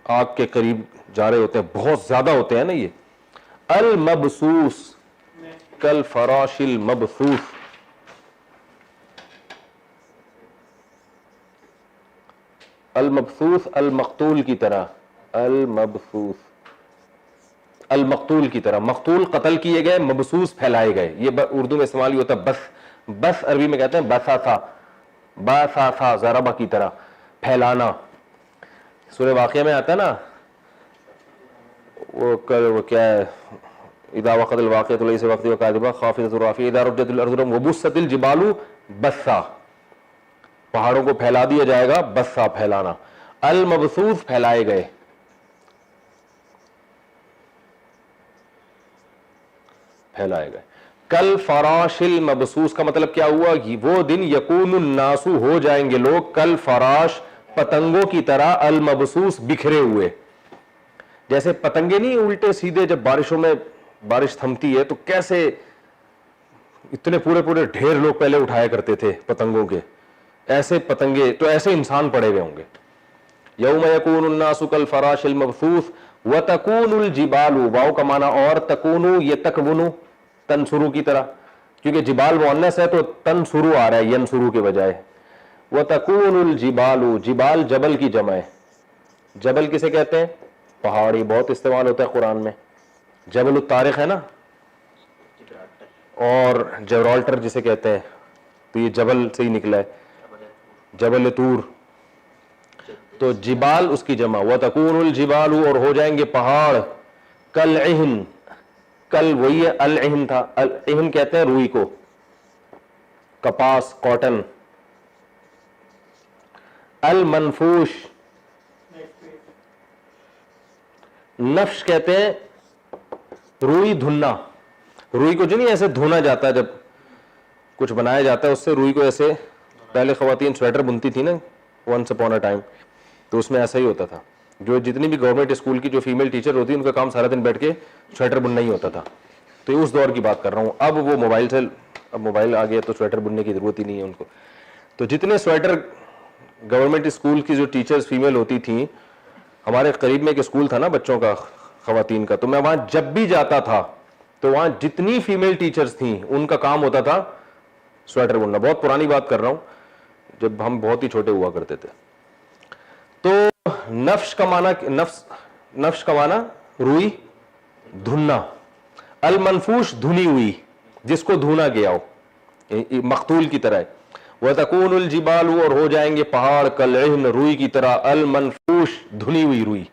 آگ کے قریب جا رہے ہوتے ہیں, بہت زیادہ ہوتے ہیں نا یہ. المبسوس, کل فراش المبسوس. المبسوس المقتول کی طرح, المبسوس المقتول کی طرح. مقتول قتل کیے گئے, مبسوس پھیلائے گئے. یہ اردو میں استعمال ہوتا ہے بس, بس عربی میں کہتے ہیں بسا تھا, باسا تھا, ضربہ کی طرح پھیلانا. سورہ واقعہ میں آتا ہے نا وہ کیا ہے, اذا وقت الواقعۃ لیس وقت وکاذبہ خافضۃ رافعہ اذا رجت الارض وبست الجبال بسا, پہاڑوں کو پھیلا دیا جائے گا, بسا پھیلانا. المبسوس پھیلائے گئے, پھیلائے گئے. کل فراش المبسوس کا مطلب کیا ہوا؟ وہ دن یکون الناس, ہو جائیں گے لوگ, کل فراش, پتنگوں کی طرح, المبسوس, بکھرے ہوئے. جیسے پتنگے نہیں الٹے سیدھے, جب بارشوں میں بارش تھمتی ہے تو کیسے اتنے پورے پورے ڈھیر لوگ پہلے اٹھایا کرتے تھے پتنگوں کے, ایسے پتنگے, تو ایسے انسان پڑے ہوئے ہوں گے. یوم یکون الناس کالفراش المبثوث وتکون الجبال, واو کا معنی اور, تکونو یہ تکونو تنسرو کی طرح, کیونکہ جبال مؤنث ہے تو تنسرو آ رہا ہے ینسرو کے بجائے. وتکون الجبال, جبال جبل کی جمع ہے. جبل کسے کہتے ہیں؟ پہاڑی, بہت استعمال ہوتا ہے قرآن میں. جبل الطارق ہے نا, اور جبرالٹر جسے کہتے ہیں, تو یہ جبل سے ہی نکلا ہے, جبل طور. تو جبال اس کی جمع. وتکون الجبال, اور ہو جائیں گے پہاڑ, کالعہن, کل وہی ہے العہن تھا, العہن کہتے ہیں روئی کو, کپاس, کاٹن. المنفوش, نفش کہتے ہیں روئی دھلنا. روئی کو جو نہیں ایسے دھونا جاتا ہے, جب کچھ بنایا جاتا ہے اس سے روئی کو ایسے, پہلے خواتین سویٹر بنتی تھی نا ونس اپون اے ٹائم, تو اس میں ایسا ہی ہوتا تھا. جو جتنی بھی گورنمنٹ اسکول کی جو فیمیل ٹیچر ہوتی ہے ان کا کام سارا دن بیٹھ کے سویٹر بننا ہی ہوتا تھا. تو یہ اس دور کی بات کر رہا ہوں. اب وہ موبائل سے, اب موبائل آ گیا تو سویٹر بننے کی ضرورت ہی نہیں ہے ان کو. تو جتنے سویٹر گورنمنٹ اسکول کی جو ٹیچرز فیمیل ہوتی تھیں, ہمارے قریب میں ایک اسکول تھا نا بچوں کا, خواتین کا, تو میں وہاں جب بھی جاتا تھا تو وہاں جتنی فیمیل ٹیچرز تھیں ان کا کام ہوتا تھا سویٹر بننا. بہت پرانی بات کر رہا ہوں, جب ہم بہت ہی چھوٹے ہوا کرتے تھے. تو نفش کا معنی, نفش کا معنی روئی دھلنا. المنفوش دھنی ہوئی, جس کو دھونا گیا ہو, مقتول کی طرح. وتکون الجبال, اور ہو جائیں گے پہاڑ, کالعہن, روئی کی طرح. المنفوش, دھنی ہوئی روئی,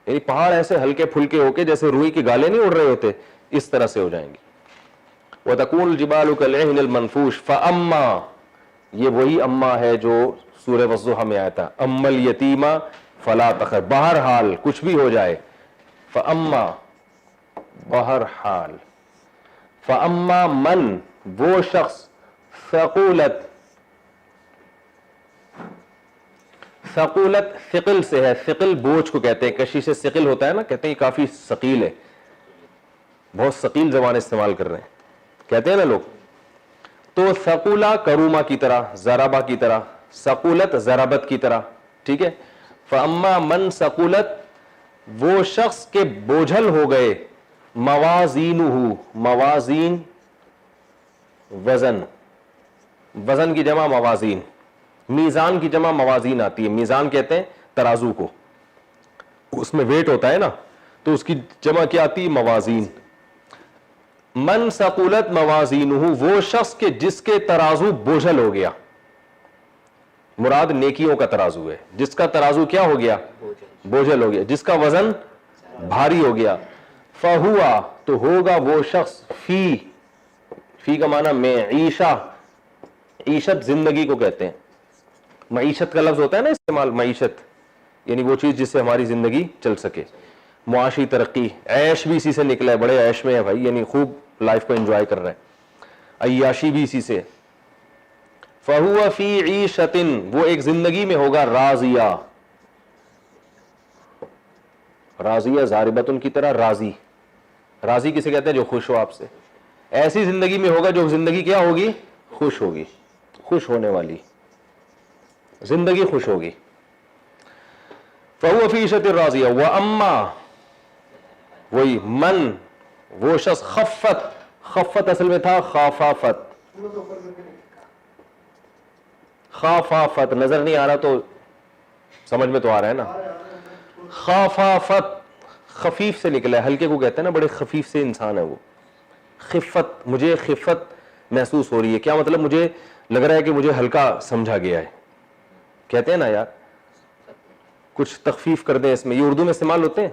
یعنی پہاڑ ایسے ہلکے پھلکے ہو کے جیسے روئی کے گالے نہیں اڑ رہے ہوتے, اس طرح سے ہو جائیں گے. وتکون الجبال کالعہن المنفوش. فاما, یہ وہی اما ہے جو سورہ والضحیٰ میں آیا تھا, اما الیتیم فلا تقہر, بہرحال کچھ بھی ہو جائے. فاما, بہرحال. فاما من, وہ شخص, ثقولت, ثقولت ثقل سے ہے, ثقل بوجھ کو کہتے ہیں, کشی سے ثقل ہوتا ہے نا, کہتے ہیں کافی ثقیل ہے, بہت ثقیل زبان استعمال کر رہے ہیں, کہتے ہیں نا لوگ. تو ثقولا کروما کی طرح, ضربا کی طرح, ثقولت ضربت کی طرح, ٹھیک ہے. فاما من ثقولت, وہ شخص کے بوجھل ہو گئے, موازینہ, موازین وزن, وزن کی جمع موازین, میزان کی جمع موازین آتی ہے. میزان کہتے ہیں ترازو کو, اس میں ویٹ ہوتا ہے نا, تو اس کی جمع کیا آتی ہے؟ موازین. من ثقولت موازینہ, وہ شخص کے جس کے ترازو بوجھل ہو گیا. مراد نیکیوں کا ترازو ہے. جس کا ترازو کیا ہو گیا؟ بوجھل ہو گیا. جس کا وزن بھاری ہو گیا. فہوا تو ہوگا وہ شخص فی کا معنی معیشہ، عیشت زندگی کو کہتے ہیں. معیشت کا لفظ ہوتا ہے نا استعمال، معیشت یعنی وہ چیز جس سے ہماری زندگی چل سکے. معاشی ترقی، عیش بھی اسی سے نکلا ہے، بڑے عیش میں ہے بھائی، یعنی خوب لائف کو انجوائے کر رہا ہے. عیاشی بھی اسی سے. فہو فی عیشۃ وہ ایک زندگی میں ہوگا راضیہ. راضیہ ضاربۃ کی طرح راضی. راضی کسے کہتے ہیں؟ جو خوش ہو آپ سے. ایسی زندگی میں ہوگا جو زندگی کیا ہوگی؟ خوش ہوگی، خوش ہونے والی زندگی خوش ہوگی. فہو فی عیشۃ راضیہ. واما وہی من وہ شخص خفت، خفت اصل میں تھا خافافت. خافافت نظر نہیں آ رہا تو سمجھ میں تو آ رہا ہے نا. خافافت خفیف سے نکلا ہے، ہلکے کو کہتے ہیں نا، بڑے خفیف سے انسان ہے وہ. خفت، مجھے خفت محسوس ہو رہی ہے. کیا مطلب؟ مجھے لگ رہا ہے کہ مجھے ہلکا سمجھا گیا ہے. کہتے ہیں نا یار کچھ تخفیف کر دیں اس میں، یہ اردو میں استعمال ہوتے ہیں.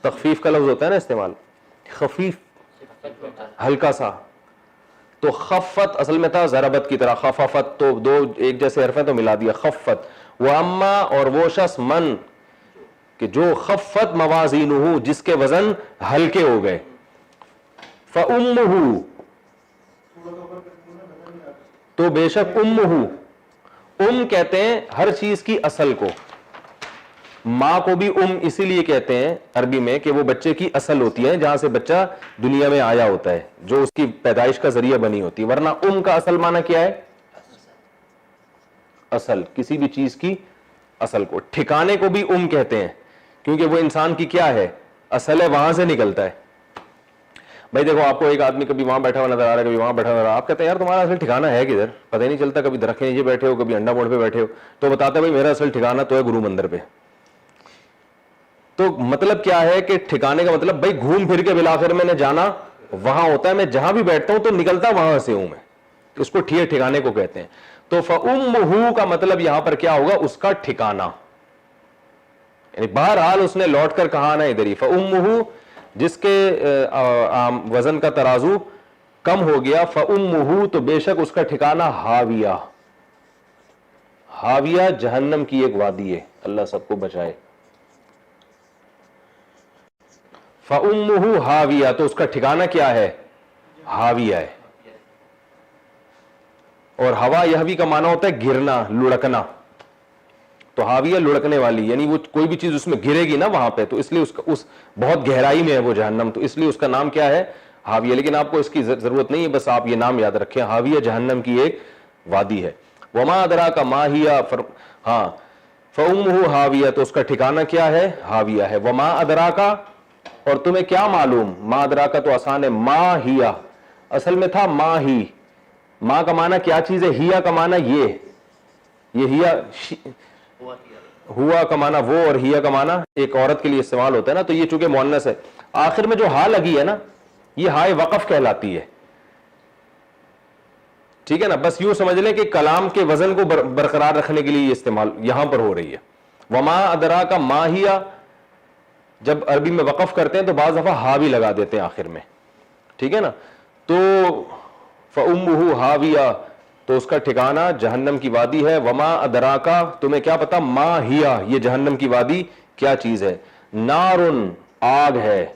تخفیف کا لفظ ہوتا ہے نا استعمال، خفیف ہلکا سا. تو خفت اصل میں تھا ضربت کی طرح. خفافت تو دو ایک جیسے حرف ہیں تو ملا دیا خفت. واما اور وہ شخص من کہ جو خفت موازینہ جس کے وزن ہلکے ہو گئے. فامہ تو بے شک ام کہتے ہیں ہر چیز کی اصل کو. ماں کو بھی اسی لیے کہتے ہیں عربی میں کہ وہ بچے کی اصل ہوتی ہے، جہاں سے بچہ دنیا میں آیا ہوتا ہے، جو اس کی پیدائش کا ذریعہ بنی ہوتی ہے. ورنہ کا اصل معنی کیا ہے؟ اصل، کسی بھی چیز کی اصل کو. ٹھکانے کو بھی کہتے ہیں کیونکہ وہ انسان کی کیا ہے؟ اصل ہے، وہاں سے نکلتا ہے. بھائی دیکھو آپ کو ایک آدمی کبھی وہاں بیٹھا ہوا نظر آ رہا ہے، کبھی وہاں بیٹھا نظر آ رہا ہے، آپ کہتے ہیں یار تمہارا اصل ٹھکانا ہے کدھر؟ پتہ ہی نہیں چلتا. کبھی درخت کے نیچے بیٹھے ہو، کبھی انڈا موڑ پہ بیٹھے ہو، تو بتاتا ہے بھائی میرا اصل ٹھکانا تو ہے گرو مندر پہ. تو مطلب کیا ہے کہ ٹھکانے کا مطلب بھائی گھوم پھر کے بالآخر میں نے جانا وہاں ہوتا ہے. میں جہاں بھی بیٹھتا ہوں تو نکلتا وہاں سے ہوں میں، اس کو ٹھکانے کو کہتے ہیں. تو فَأُمُّهُ کا مطلب یہاں پر کیا ہوگا؟ اس کا ٹھکانہ، یعنی بہرحال اس نے لوٹ کر کہا نا ادھر ہی. فَأُمُّهُ جس کے وزن کا ترازو کم ہو گیا. فَأُمُّهُ تو بے شک اس کا ٹھکانہ ہاویہ. ہاویہ جہنم کی ایک وادی ہے، اللہ سب کو بچائے. فَأُمُّهُ ہاویہ تو اس کا ٹھکانہ کیا ہے؟ ہاویہ ہے. اور ہوا یہوی کا معنی ہوتا ہے گرنا، لڑکنا. تو ہاویہ لڑکنے والی، یعنی وہ کوئی بھی چیز اس میں گرے گی نا وہاں پہ تو اس لیے اس بہت گہرائی میں ہے وہ جہنم، تو اس لیے اس کا نام کیا ہے؟ ہاویہ. لیکن آپ کو اس کی ضرورت نہیں ہے، بس آپ یہ نام یاد رکھیں، ہاویہ جہنم کی ایک وادی ہے. وما ادراک ما ہی، ہاں فَأُمُّهُ ہاویہ تو اس کا ٹھکانہ کیا ہے؟ ہاویہ ہے. وما ادراک اور تمہیں کیا معلوم؟ ما ادراک تو آسان ہے. ما ہیا اصل میں تھا ما ہی. ما کا معنی کیا چیز ہے؟ ہیا کا معنی یہ ہیا ہوا کا معنی وہ، اور ہیا کا معنی ایک عورت کے لیے استعمال ہوتا ہے نا. تو یہ چونکہ مؤنث ہے، آخر میں جو ہا لگی ہے نا یہ ہائے وقف کہلاتی ہے. ٹھیک ہے نا؟ بس یوں سمجھ لیں کہ کلام کے وزن کو برقرار رکھنے کے لیے یہ استعمال یہاں پر ہو رہی ہے. وما ادراک ما ہیا جب عربی میں وقف کرتے ہیں تو بعض دفعہ ہا بھی لگا دیتے ہیں آخر میں. ٹھیک ہے نا؟ تو فَأُمُّهُ ہاویہ تو اس کا ٹھکانہ جہنم کی وادی ہے. وما ادراکا تمہیں کیا پتا؟ ما ہیا یہ جہنم کی وادی کیا چیز ہے؟ نارن آگ ہے،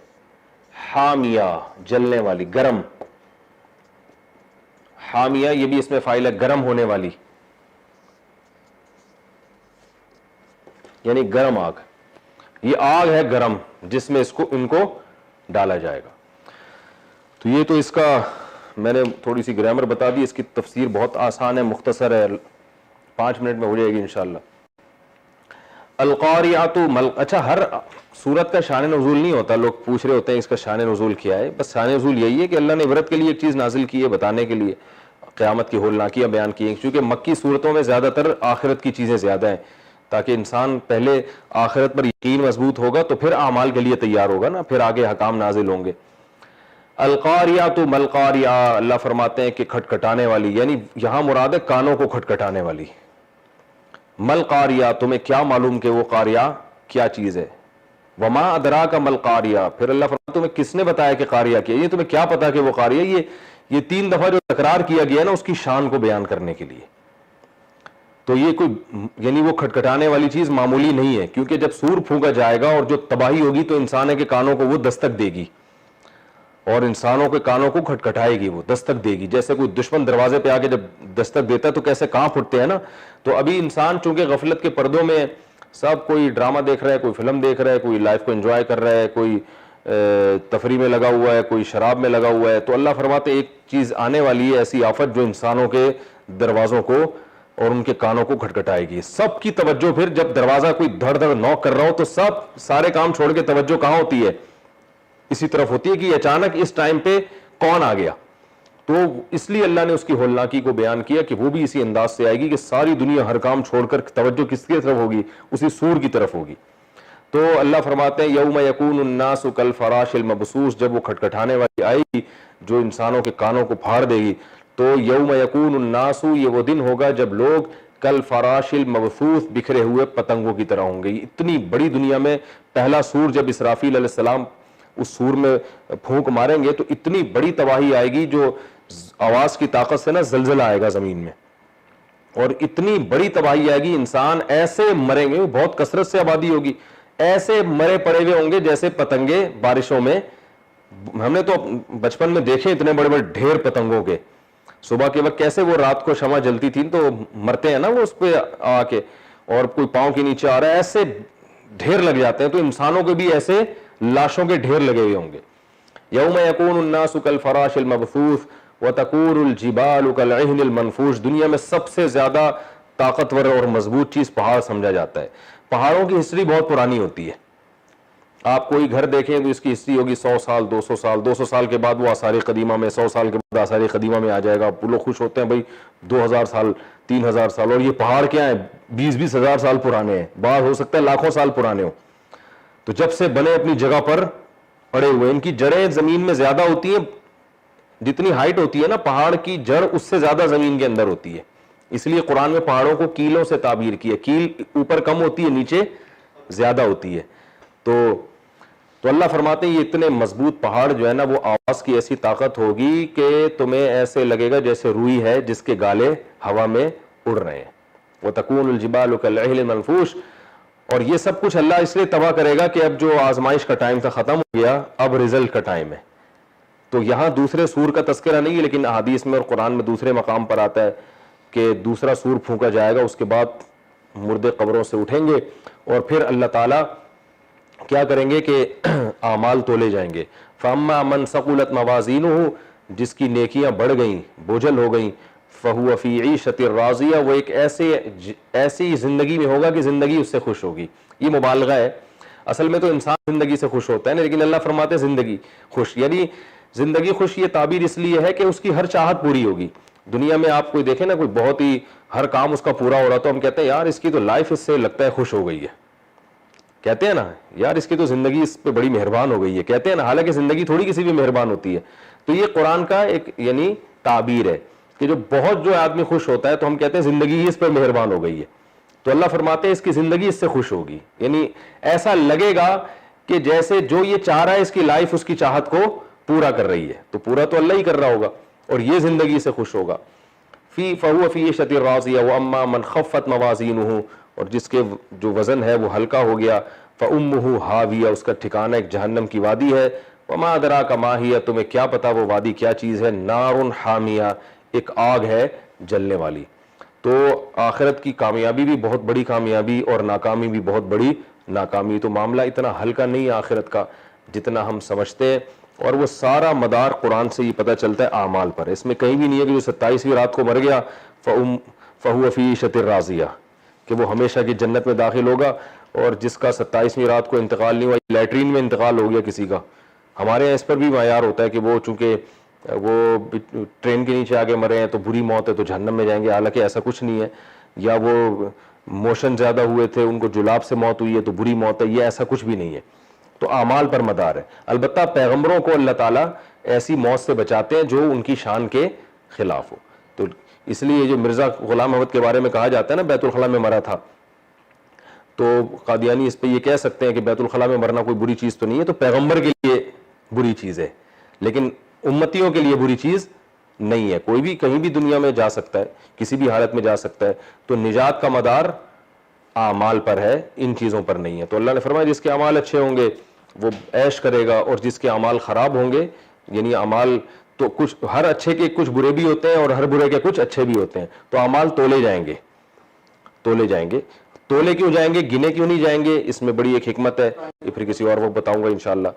حامیہ جلنے والی، گرم. حامیہ یہ بھی اس میں فاعل ہے، گرم ہونے والی، یعنی گرم آگ. یہ آگ ہے گرم جس میں ان کو ڈالا جائے گا. تو یہ تو اس کا میں نے تھوڑی سی گرامر بتا دی. اس کی تفسیر بہت آسان ہے، مختصر ہے، 5 منٹ میں ہو جائے گی انشاءاللہ. القاریات اچھا ہر سورت کا شان نزول نہیں ہوتا. لوگ پوچھ رہے ہوتے ہیں اس کا شان نزول کیا ہے. بس شان نزول یہی ہے کہ اللہ نے عبرت کے لیے ایک چیز نازل کی ہے، بتانے کے لیے قیامت کی ہولناکیاں بیان کی ہیں. کیونکہ مکی صورتوں میں زیادہ تر آخرت کی چیزیں زیادہ ہیں، تاکہ انسان پہلے آخرت پر یقین مضبوط ہوگا تو پھر اعمال کے لیے تیار ہوگا نا، پھر آگے حکام نازل ہوں گے. القاریات ملقاریہ اللہ فرماتے ہیں کہ کھٹکھٹانے والی، یعنی یہاں مراد ہے کانوں کو کھٹکھٹانے والی. مل قاریہ، تمہیں کیا معلوم کہ وہ قاریہ کیا چیز ہے. وما ادراک مل قاریہ، پھر اللہ فرماتا تمہیں کس نے بتایا کہ قاریہ کیا، یہ تمہیں کیا پتا کہ وہ قاریہ. یہ 3 دفعہ جو تکرار کیا گیا نا اس کی شان کو بیان کرنے کے لیے. تو یہ کوئی یعنی وہ کھٹکھٹانے والی چیز معمولی نہیں ہے، کیونکہ جب سور پھونکا جائے گا اور جو تباہی ہوگی تو انسان کے کانوں کو وہ دستک دے گی اور انسانوں کے کانوں کو کھٹکھٹائے گی، وہ دستک دے گی. جیسے کوئی دشمن دروازے پہ آ کے جب دستک دیتا ہے تو کیسے کانپ اٹھتے ہیں نا. تو ابھی انسان چونکہ غفلت کے پردوں میں سب، کوئی ڈرامہ دیکھ رہا ہے، کوئی فلم دیکھ رہا ہے، کوئی لائف کو انجوائے کر رہا ہے، کوئی تفریح میں لگا ہوا ہے، کوئی شراب میں لگا ہوا ہے. تو اللہ فرماتے ایک چیز آنے والی ہے ایسی آفت جو انسانوں کے دروازوں کو اور ان کے کانوں کو کھٹکھٹائے گی. سب کی توجہ پھر جب دروازہ کوئی دھڑ دھڑ نوک کر رہا ہو تو سارے کام چھوڑ کے توجہ کہاں ہوتی ہے؟ اسی طرف ہوتی ہے کہ اچانک اس ٹائم پہ کون آ گیا. تو اس لیے اللہ نے اس کی ہولناکی کو بیان کیا کہ وہ بھی اسی انداز سے آئے گی کہ ساری دنیا ہر کام چھوڑ کر توجہ کس کی طرف ہوگی؟ اسی سور کی طرف ہوگی. تو اللہ فرماتے ہیں یوم یکون الناس کالفراش المبثوث، جب وہ کھٹکھٹانے والی آئے گی جو انسانوں کے کانوں کو پھاڑ دے گی. تو یوم یکون الناس، یہ وہ دن ہوگا جب لوگ کالفراش المبثوث، بکھرے ہوئے پتنگوں کی طرح ہوں گے. اتنی بڑی دنیا میں پہلا سور جب اسرافیل علیہ السلام اس سور میں پھونک ماریں گے تو اتنی بڑی تباہی آئے گی، جو آواز کی طاقت سے نا زلزلہ آئے گا زمین میں، اور اتنی بڑی تباہی آئے گی. انسان ایسے مریں گے، بہت کثرت سے آبادی ہوگی، ایسے مرے پڑے ہوئے ہوں گے جیسے پتنگے بارشوں میں. ہم نے تو بچپن میں دیکھے اتنے بڑے بڑے ڈھیر پتنگوں کے، صبح کے وقت کیسے وہ رات کو شمع جلتی تھی تو مرتے ہیں نا وہ اس پہ آ کے، اور کوئی پاؤں کے نیچے آ رہا ہے، ایسے ڈھیر لگ جاتے ہیں. تو انسانوں کے بھی ایسے لاشوں کے ڈھیر لگے ہوئے ہوں گے. یوم یکون الناس کالفراش المبثوث وتکون الجبال کالعہن المنفوش. دنیا میں سب سے زیادہ طاقتور اور مضبوط چیز پہاڑ سمجھا جاتا ہے. پہاڑوں کی ہسٹری بہت پرانی ہوتی ہے. آپ کوئی گھر دیکھیں تو اس کی ہسٹری ہوگی 100 سال 200 سال، 200 سال کے بعد وہ آثار قدیمہ میں، 100 سال کے بعد آثار قدیمہ میں آ جائے گا. لوگ خوش ہوتے ہیں بھائی 2000 سال 3000 سال، اور یہ پہاڑ کیا ہیں 20-20 ہزار سال پرانے ہیں، بعض ہو سکتا ہے لاکھوں سال پرانے ہوں. تو جب سے بنے اپنی جگہ پر پڑے ہوئے، ان کی جڑیں زمین میں زیادہ ہوتی ہیں، جتنی ہائٹ ہوتی ہے نا پہاڑ کی جڑ اس سے زیادہ زمین کے اندر ہوتی ہے. اس لیے قرآن میں پہاڑوں کو کیلوں سے تعبیر کی ہے، کیل اوپر کم ہوتی ہے نیچے زیادہ ہوتی ہے. تو اللہ فرماتے ہیں یہ اتنے مضبوط پہاڑ جو ہے نا وہ آواز کی ایسی طاقت ہوگی کہ تمہیں ایسے لگے گا جیسے روئی ہے جس کے گالے ہوا میں اڑ رہے ہیں. وتکون الجبال کالعہن المنفوش. اور یہ سب کچھ اللہ اس لیے تباہ کرے گا کہ اب جو آزمائش کا ٹائم تھا ختم ہو گیا، اب رزلٹ کا ٹائم ہے. تو یہاں دوسرے سور کا تذکرہ نہیں ہے، لیکن احادیث میں اور قرآن میں دوسرے مقام پر آتا ہے کہ دوسرا سور پھونکا جائے گا، اس کے بعد مردے قبروں سے اٹھیں گے اور پھر اللہ تعالیٰ کیا کریں گے کہ اعمال تولے جائیں گے. فاما من ثقلت موازینہ، جس کی نیکیاں بڑھ گئیں، بوجھل ہو گئیں، فہو فی عیشۃ راضیہ، وہ ایک ایسی زندگی میں ہوگا کہ زندگی اس سے خوش ہوگی. یہ مبالغہ ہے، اصل میں تو انسان زندگی سے خوش ہوتا ہے نا، لیکن اللہ فرماتے ہیں زندگی خوش. یعنی زندگی خوش یہ تعبیر اس لیے ہے کہ اس کی ہر چاہت پوری ہوگی. دنیا میں آپ کوئی دیکھیں نا، کوئی بہت ہی ہر کام اس کا پورا ہو رہا تو ہم کہتے ہیں یار اس کی تو لائف اس سے لگتا ہے خوش ہو گئی ہے، کہتے ہیں نا یار اس کی تو زندگی اس پہ بڑی مہربان ہو گئی ہے، کہتے ہیں نا، حالانکہ زندگی تھوڑی کسی بھی مہربان ہوتی ہے. تو یہ قرآن کا ایک یعنی تعبیر ہے کہ جو بہت جو آدمی خوش ہوتا ہے تو ہم کہتے ہیں زندگی ہی اس پر مہربان ہو گئی ہے. تو اللہ فرماتے ہیں اس کی زندگی اس سے خوش ہوگی، یعنی ایسا لگے گا کہ جیسے جو یہ چاہ رہا ہے اس کی لائف اس کی چاہت کو پورا کر رہی ہے. تو پورا تو اللہ ہی کر رہا ہوگا اور یہ زندگی سے خوش ہوگا. فہو فی عیشۃ راضیہ واما من خفت موازینہ، اور جس کے جو وزن ہے وہ ہلکا ہو گیا، فامہ ہاویہ، اس کا ٹھکانہ ایک جہنم کی وادی ہے. وما ادراک ما ہی، تمہیں کیا پتا وہ وادی کیا چیز ہے؟ نار حامیہ، ایک آگ ہے جلنے والی. تو آخرت کی کامیابی بھی بہت بڑی کامیابی اور ناکامی بھی بہت بڑی ناکامی. تو معاملہ اتنا ہلکا نہیں ہے آخرت کا جتنا ہم سمجھتے ہیں، اور وہ سارا مدار قرآن سے یہ پتہ چلتا ہے اعمال پر. اس میں کہیں بھی نہیں ہے کہ جو 27ویں رات کو مر گیا فہو فی عیشۃ راضیہ، کہ وہ ہمیشہ کی جنت میں داخل ہوگا، اور جس کا 27ویں رات کو انتقال نہیں ہوا، لیٹرین میں انتقال ہو گیا کسی کا. ہمارے یہاں اس پر بھی معیار ہوتا ہے کہ وہ چونکہ وہ ٹرین کے نیچے آگے مرے ہیں تو بری موت ہے تو جہنم میں جائیں گے، حالانکہ ایسا کچھ نہیں ہے. یا وہ موشن زیادہ ہوئے تھے ان کو جلاب سے موت ہوئی ہے تو بری موت ہے، یہ ایسا کچھ بھی نہیں ہے. تو اعمال پر مدار ہے. البتہ پیغمبروں کو اللہ تعالیٰ ایسی موت سے بچاتے ہیں جو ان کی شان کے خلاف ہو. تو اس لیے جو مرزا غلام احمد کے بارے میں کہا جاتا ہے نا بیت الخلا میں مرا تھا, تو قادیانی اس پہ یہ کہہ سکتے ہیں کہ بیت الخلا میں مرنا کوئی بری چیز تو نہیں ہے, تو پیغمبر کے لیے بری چیز ہے لیکن امتیوں کے لیے بری چیز نہیں ہے. کوئی بھی کہیں بھی دنیا میں جا سکتا ہے, کسی بھی حالت میں جا سکتا ہے, تو نجات کا مدار اعمال پر ہے, ان چیزوں پر نہیں ہے. تو اللہ نے فرمایا جس کے اعمال اچھے ہوں گے وہ عیش کرے گا, اور جس کے اعمال خراب ہوں گے, یعنی اعمال تو کچھ ہر اچھے کے کچھ برے بھی ہوتے ہیں اور ہر برے کے کچھ اچھے بھی ہوتے ہیں, تو اعمال تولے جائیں گے. تولے کیوں جائیں گے, گنے کیوں نہیں جائیں گے, اس میں بڑی ایک حکمت ہے, یہ پھر کسی اور وقت بتاؤں گا انشاءاللہ.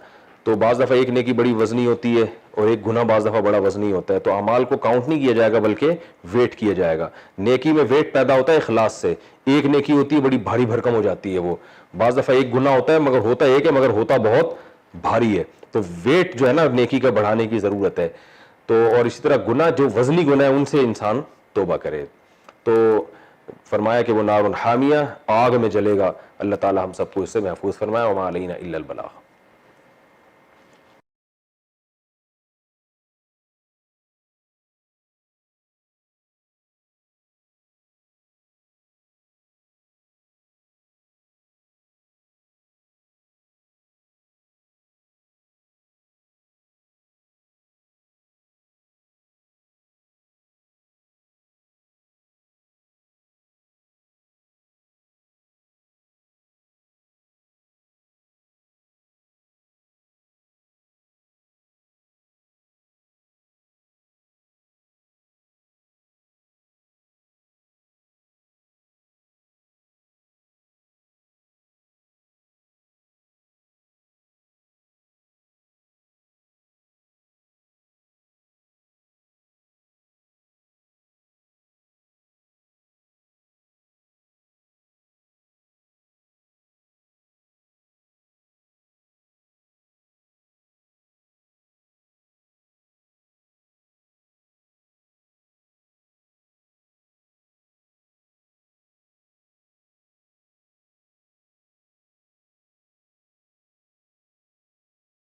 تو بعض دفعہ ایک نیکی بڑی وزنی ہوتی ہے اور ایک گناہ بعض دفعہ بڑا وزنی ہوتا ہے, تو اعمال کو کاؤنٹ نہیں کیا جائے گا بلکہ ویٹ کیا جائے گا. نیکی میں ویٹ پیدا ہوتا ہے اخلاص سے. ایک نیکی ہوتی ہے بڑی بھاری بھرکم ہو جاتی ہے, وہ بعض دفعہ ایک گناہ ہوتا ہے مگر ہوتا ایک ہے مگر ہوتا بہت بھاری ہے, تو ویٹ جو ہے نا نیکی کا بڑھانے کی ضرورت ہے. تو اور اسی طرح گناہ جو وزنی گناہ ہے ان سے انسان توبہ کرے. تو فرمایا کہ وہ نار حامیہ, آگ میں جلے گا. اللہ تعالی ہم سب کو اس سے محفوظ فرمائے. وما علینا الا البلاغ.